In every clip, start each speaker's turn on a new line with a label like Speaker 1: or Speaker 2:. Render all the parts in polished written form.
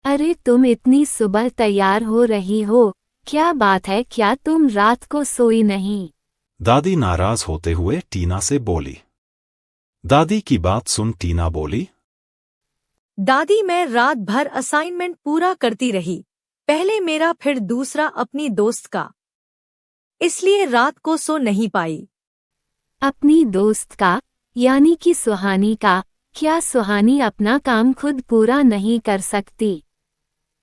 Speaker 1: अरे तुम इतनी सुबह तैयार हो रही हो, क्या बात है, क्या तुम रात को सोई नहीं?
Speaker 2: दादी नाराज होते हुए टीना से बोली। दादी की बात सुन टीना बोली।
Speaker 3: दादी, मैं रात भर असाइनमेंट पूरा करती रही, पहले मेरा फिर दूसरा अपनी दोस्त का, इसलिए रात को सो नहीं पाई।
Speaker 1: अपनी दोस्त का? यानी कि सुहानी का? क्या सुहानी अपना काम खुद पूरा नहीं कर सकती?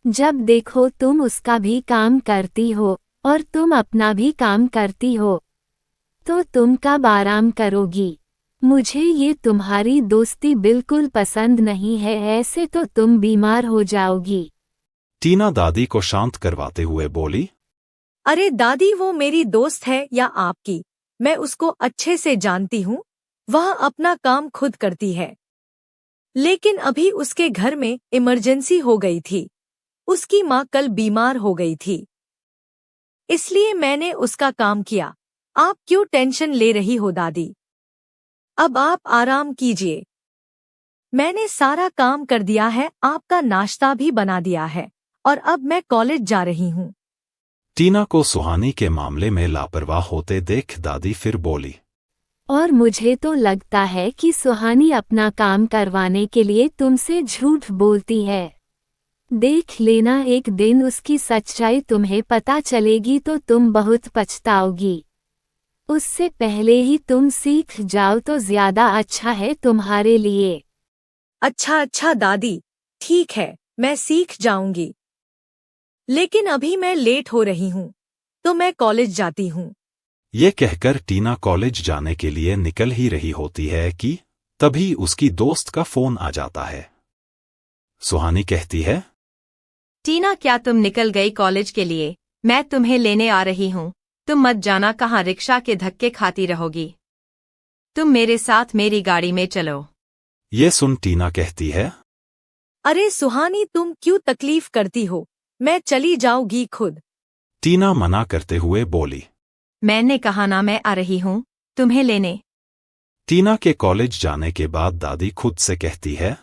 Speaker 1: जब देखो तुम उसका भी काम करती हो और तुम अपना भी काम करती हो, तो तुम कब आराम करोगी? मुझे ये तुम्हारी दोस्ती बिल्कुल पसंद नहीं है, ऐसे तो तुम बीमार हो जाओगी।
Speaker 2: टीना दादी को शांत करवाते हुए बोली।
Speaker 3: अरे दादी, वो मेरी दोस्त है या आपकी, मैं उसको अच्छे से जानती हूँ। वह अपना काम खुद करती है, लेकिन अभी उसके घर में इमरजेंसी हो गई थी। उसकी माँ कल बीमार हो गई थी, इसलिए मैंने उसका काम किया। आप क्यों टेंशन ले रही हो दादी? अब आप आराम कीजिए। मैंने सारा काम कर दिया है, आपका नाश्ता भी बना दिया है, और अब मैं कॉलेज जा रही हूँ।
Speaker 2: टीना को सुहानी के मामले में लापरवाह होते देख दादी फिर बोली।
Speaker 1: और मुझे तो लगता है कि सुहानी अपना काम करवाने के लिए तुमसे झूठ बोलती है। देख लेना, एक दिन उसकी सच्चाई तुम्हें पता चलेगी तो तुम बहुत पछताओगी। उससे पहले ही तुम सीख जाओ तो ज्यादा अच्छा है तुम्हारे लिए।
Speaker 3: अच्छा दादी, ठीक है, मैं सीख जाऊंगी। लेकिन अभी मैं लेट हो रही हूँ, तो मैं कॉलेज जाती हूँ।
Speaker 2: ये कहकर टीना कॉलेज जाने के लिए निकल ही रही होती है कि तभी उसकी दोस्त का फोन आ जाता है। सुहानी कहती है।
Speaker 4: टीना, क्या तुम निकल गई कॉलेज के लिए? मैं तुम्हें लेने आ रही हूँ। तुम मत जाना, कहाँ रिक्शा के धक्के खाती रहोगी। तुम मेरे साथ मेरी गाड़ी में चलो।
Speaker 2: ये सुन टीना कहती है।
Speaker 3: अरे सुहानी, तुम क्यों तकलीफ करती हो, मैं चली जाऊंगी खुद।
Speaker 2: टीना मना करते हुए बोली।
Speaker 4: मैंने कहा ना, मैं आ रही हूँ तुम्हें लेने।
Speaker 2: टीना के कॉलेज जाने के बाद दादी खुद से कहती है।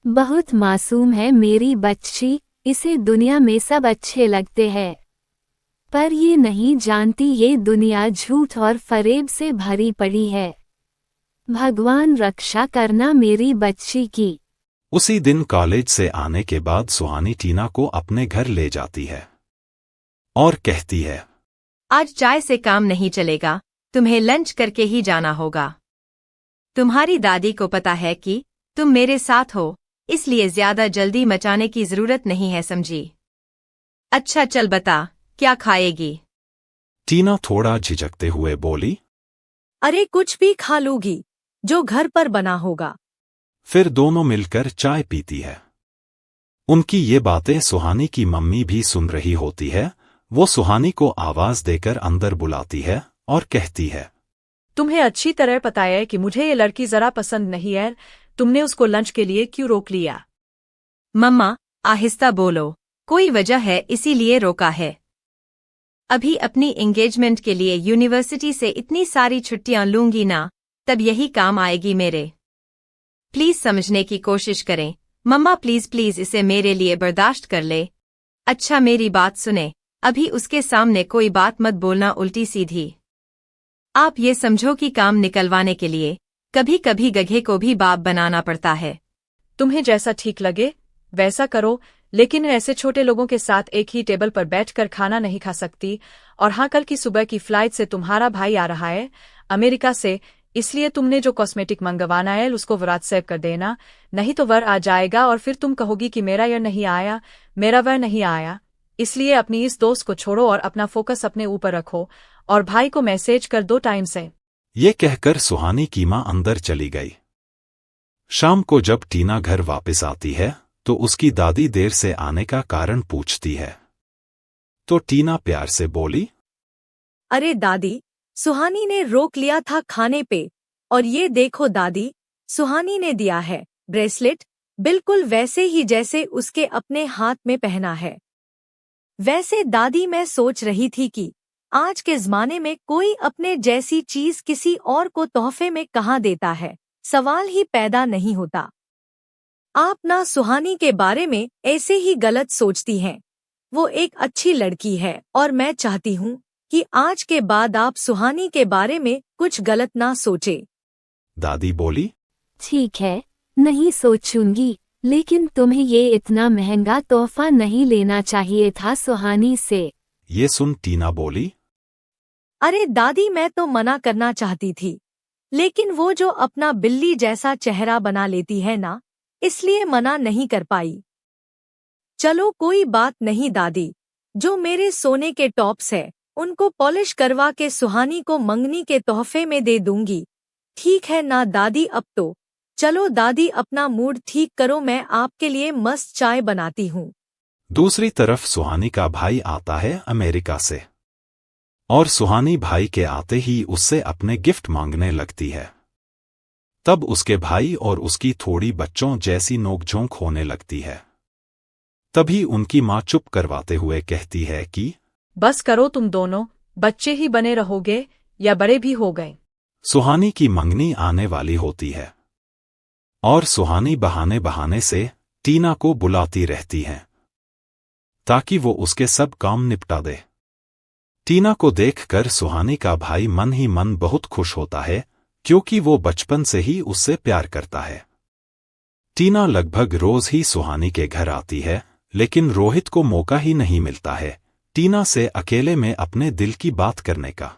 Speaker 1: बहुत मासूम है मेरी बच्ची, इसे दुनिया में सब अच्छे लगते हैं, पर ये नहीं जानती ये दुनिया झूठ और फरेब से भरी पड़ी है। भगवान रक्षा करना मेरी बच्ची की।
Speaker 2: उसी दिन कॉलेज से आने के बाद सुहानी टीना को अपने घर ले जाती है और कहती है।
Speaker 4: आज चाय से काम नहीं चलेगा, तुम्हें लंच करके ही जाना होगा। तुम्हारी दादी को पता है कि तुम मेरे साथ हो, इसलिए ज्यादा जल्दी मचाने की जरूरत नहीं है, समझी? अच्छा चल बता, क्या खाएगी?
Speaker 2: टीना थोड़ा झिझकते हुए बोली।
Speaker 3: अरे कुछ भी खा लूंगी, जो घर पर बना होगा।
Speaker 2: फिर दोनों मिलकर चाय पीती है। उनकी ये बातें सुहानी की मम्मी भी सुन रही होती है। वो सुहानी को आवाज देकर अंदर बुलाती है और कहती है।
Speaker 5: तुम्हें अच्छी तरह पता है कि मुझे ये लड़की जरा पसंद नहीं है, तुमने उसको लंच के लिए क्यों रोक लिया?
Speaker 4: मम्मा, आहिस्ता बोलो, कोई वजह है इसीलिए रोका है। अभी अपनी एंगेजमेंट के लिए यूनिवर्सिटी से इतनी सारी छुट्टियां लूंगी ना, तब यही काम आएगी मेरे। प्लीज समझने की कोशिश करें मम्मा, प्लीज प्लीज इसे मेरे लिए बर्दाश्त कर ले। अच्छा मेरी बात सुने, अभी उसके सामने कोई बात मत बोलना उल्टी सीधी। आप ये समझो कि काम निकलवाने के लिए कभी कभी गधे को भी बाप बनाना पड़ता है।
Speaker 5: तुम्हें जैसा ठीक लगे वैसा करो, लेकिन ऐसे छोटे लोगों के साथ एक ही टेबल पर बैठकर खाना नहीं खा सकती। और हाँ, कल की सुबह की फ्लाइट से तुम्हारा भाई आ रहा है अमेरिका से, इसलिए तुमने जो कॉस्मेटिक मंगवाना है उसको व्हाट्सएप कर देना, नहीं तो वर आ जाएगा और फिर तुम कहोगी कि मेरा यह नहीं आया, मेरा वह नहीं आया। इसलिए अपनी इस दोस्त को छोड़ो और अपना फोकस अपने ऊपर रखो, और भाई को मैसेज कर दो टाइम से।
Speaker 2: ये कहकर सुहानी की मां अंदर चली गई। शाम को जब टीना घर वापस आती है तो उसकी दादी देर से आने का कारण पूछती है। तो टीना प्यार से बोली।
Speaker 3: अरे दादी, सुहानी ने रोक लिया था खाने पे, और ये देखो दादी, सुहानी ने दिया है ब्रेसलेट, बिल्कुल वैसे ही जैसे उसके अपने हाथ में पहना है। वैसे दादी, मैं सोच रही थी कि आज के ज़माने में कोई अपने जैसी चीज किसी और को तोहफे में कहाँ देता है, सवाल ही पैदा नहीं होता। आप ना सुहानी के बारे में ऐसे ही गलत सोचती हैं। वो एक अच्छी लड़की है और मैं चाहती हूँ कि आज के बाद आप सुहानी के बारे में कुछ गलत ना सोचे।
Speaker 2: दादी बोली।
Speaker 1: ठीक है, नहीं सोचूंगी, लेकिन तुम्हें ये इतना महंगा तोहफा नहीं लेना चाहिए था सुहानी से।
Speaker 2: ये सुन टीना बोली।
Speaker 3: अरे दादी, मैं तो मना करना चाहती थी, लेकिन वो जो अपना बिल्ली जैसा चेहरा बना लेती है ना, इसलिए मना नहीं कर पाई। चलो कोई बात नहीं दादी, जो मेरे सोने के टॉप्स है उनको पॉलिश करवा के सुहानी को मंगनी के तोहफे में दे दूंगी। ठीक है ना दादी? अब तो चलो दादी, अपना मूड ठीक करो, मैं आपके लिए मस्त चाय बनाती हूँ।
Speaker 2: दूसरी तरफ सुहानी का भाई आता है अमेरिका से, और सुहानी भाई के आते ही उससे अपने गिफ्ट मांगने लगती है। तब उसके भाई और उसकी थोड़ी बच्चों जैसी नोकझोंक होने लगती है। तभी उनकी माँ चुप करवाते हुए कहती है कि
Speaker 5: बस करो, तुम दोनों बच्चे ही बने रहोगे या बड़े भी हो गए।
Speaker 2: सुहानी की मंगनी आने वाली होती है, और सुहानी बहाने बहाने से टीना को बुलाती रहती है ताकि वो उसके सब काम निपटा दे। टीना को देखकर सुहानी का भाई मन ही मन बहुत खुश होता है, क्योंकि वो बचपन से ही उससे प्यार करता है। टीना लगभग रोज ही सुहानी के घर आती है, लेकिन रोहित को मौका ही नहीं मिलता है टीना से अकेले में अपने दिल की बात करने का।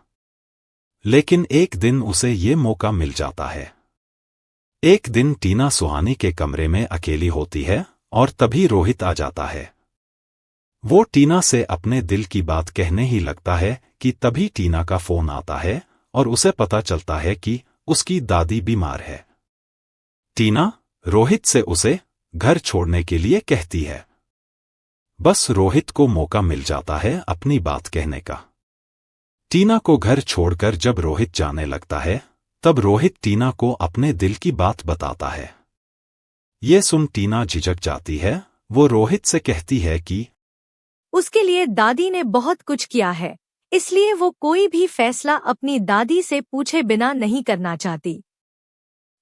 Speaker 2: लेकिन एक दिन उसे ये मौका मिल जाता है। एक दिन टीना सुहानी के कमरे में अकेली होती है और तभी रोहित आ जाता है। वो टीना से अपने दिल की बात कहने ही लगता है कि तभी टीना का फोन आता है और उसे पता चलता है कि उसकी दादी बीमार है। टीना रोहित से उसे घर छोड़ने के लिए कहती है। बस रोहित को मौका मिल जाता है अपनी बात कहने का। टीना को घर छोड़कर जब रोहित जाने लगता है, तब रोहित टीना को अपने दिल की बात बताता है। ये सुन टीना झिझक जाती है। वो रोहित से कहती है कि
Speaker 3: उसके लिए दादी ने बहुत कुछ किया है, इसलिए वो कोई भी फैसला अपनी दादी से पूछे बिना नहीं करना चाहती।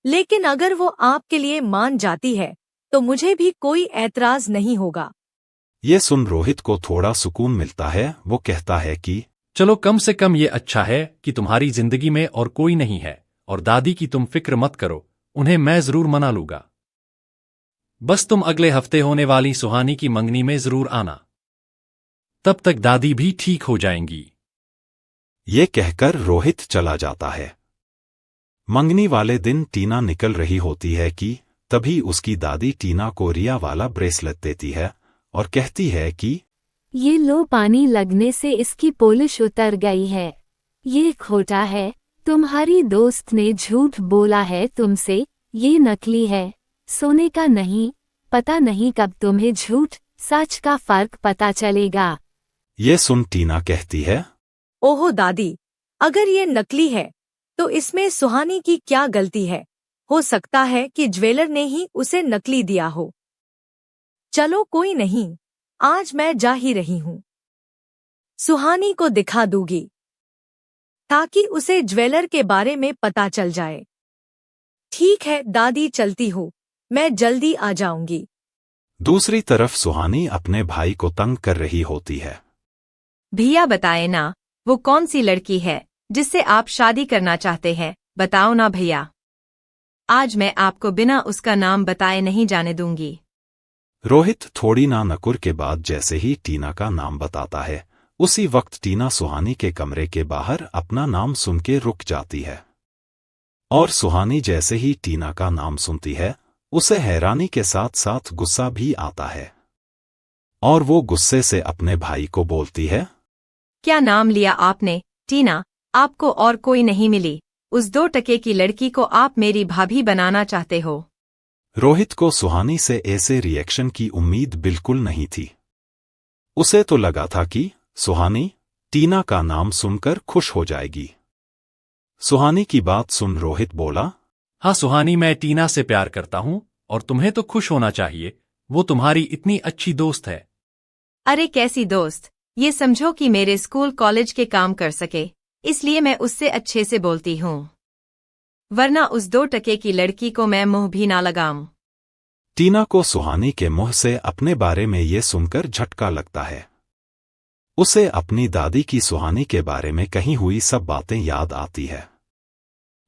Speaker 3: लेकिन अगर वो आपके लिए मान जाती है तो मुझे भी कोई ऐतराज नहीं होगा।
Speaker 2: ये सुन रोहित को थोड़ा सुकून मिलता है। वो कहता है कि
Speaker 6: चलो, कम से कम ये अच्छा है कि तुम्हारी जिंदगी में और कोई नहीं है, और दादी की तुम फिक्र मत करो, उन्हें मैं जरूर मना लूंगा। बस तुम अगले हफ्ते होने वाली सुहानी की मंगनी में जरूर आना, तब तक दादी भी ठीक हो जाएंगी।
Speaker 2: ये कहकर रोहित चला जाता है। मंगनी वाले दिन टीना निकल रही होती है कि तभी उसकी दादी टीना को रिया वाला ब्रेसलेट देती है और कहती है कि
Speaker 1: ये लो, पानी लगने से इसकी पॉलिश उतर गई है। ये खोटा है, तुम्हारी दोस्त ने झूठ बोला है तुमसे, ये नकली है, सोने का नहीं। पता नहीं कब तुम्हें झूठ सच का फर्क पता चलेगा।
Speaker 2: ये सुन टीना कहती है,
Speaker 3: ओहो दादी, अगर ये नकली है तो इसमें सुहानी की क्या गलती है? हो सकता है कि ज्वेलर ने ही उसे नकली दिया हो। चलो कोई नहीं, आज मैं जा ही रही हूँ। सुहानी को दिखा दूंगी ताकि उसे ज्वेलर के बारे में पता चल जाए। ठीक है दादी, चलती हूँ, मैं जल्दी आ जाऊंगी।
Speaker 2: दूसरी तरफ सुहानी अपने भाई को तंग कर रही होती है।
Speaker 4: भैया बताए ना, वो कौन सी लड़की है जिससे आप शादी करना चाहते हैं? बताओ ना भैया। आज मैं आपको बिना उसका नाम बताए नहीं जाने दूंगी।
Speaker 2: रोहित थोड़ी ना नकुर के बाद जैसे ही टीना का नाम बताता है, उसी वक्त टीना सुहानी के कमरे के बाहर अपना नाम सुन के रुक जाती है। और सुहानी जैसे ही टीना का नाम सुनती है, उसे हैरानी के साथ साथ गुस्सा भी आता है, और वो गुस्से से अपने भाई को बोलती है,
Speaker 4: क्या नाम लिया आपने? टीना, आपको और कोई नहीं मिली? उस 2 टके की लड़की को आप मेरी भाभी बनाना चाहते हो?
Speaker 2: रोहित को सुहानी से ऐसे रिएक्शन की उम्मीद बिल्कुल नहीं थी। उसे तो लगा था कि सुहानी टीना का नाम सुनकर खुश हो जाएगी। सुहानी की बात सुन रोहित बोला,
Speaker 6: हाँ सुहानी, मैं टीना से प्यार करता हूँ और तुम्हें तो खुश होना चाहिए, वो तुम्हारी इतनी अच्छी दोस्त है।
Speaker 4: अरे कैसी दोस्त? ये समझो कि मेरे स्कूल कॉलेज के काम कर सके, इसलिए मैं उससे अच्छे से बोलती हूँ, वरना उस 2 टके की लड़की को मैं मुंह भी ना लगाऊं।
Speaker 2: टीना को सुहानी के मुंह से अपने बारे में ये सुनकर झटका लगता है। उसे अपनी दादी की सुहानी के बारे में कही हुई सब बातें याद आती है।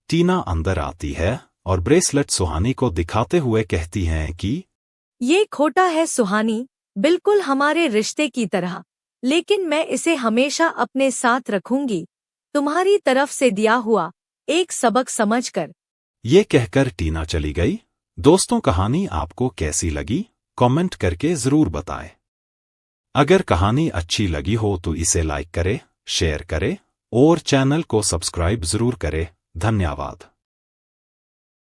Speaker 2: टीना अंदर आती है और ब्रेसलेट सुहानी को दिखाते हुए कहती हैं कि
Speaker 3: ये खोटा है सुहानी, बिल्कुल हमारे रिश्ते की तरह, लेकिन मैं इसे हमेशा अपने साथ रखूंगी, तुम्हारी तरफ से दिया हुआ एक सबक समझकर।
Speaker 2: ये कहकर टीना चली गई। दोस्तों, कहानी आपको कैसी लगी कमेंट करके जरूर बताएं। अगर कहानी अच्छी लगी हो तो इसे लाइक करें, शेयर करें और चैनल को सब्सक्राइब जरूर करें। धन्यवाद।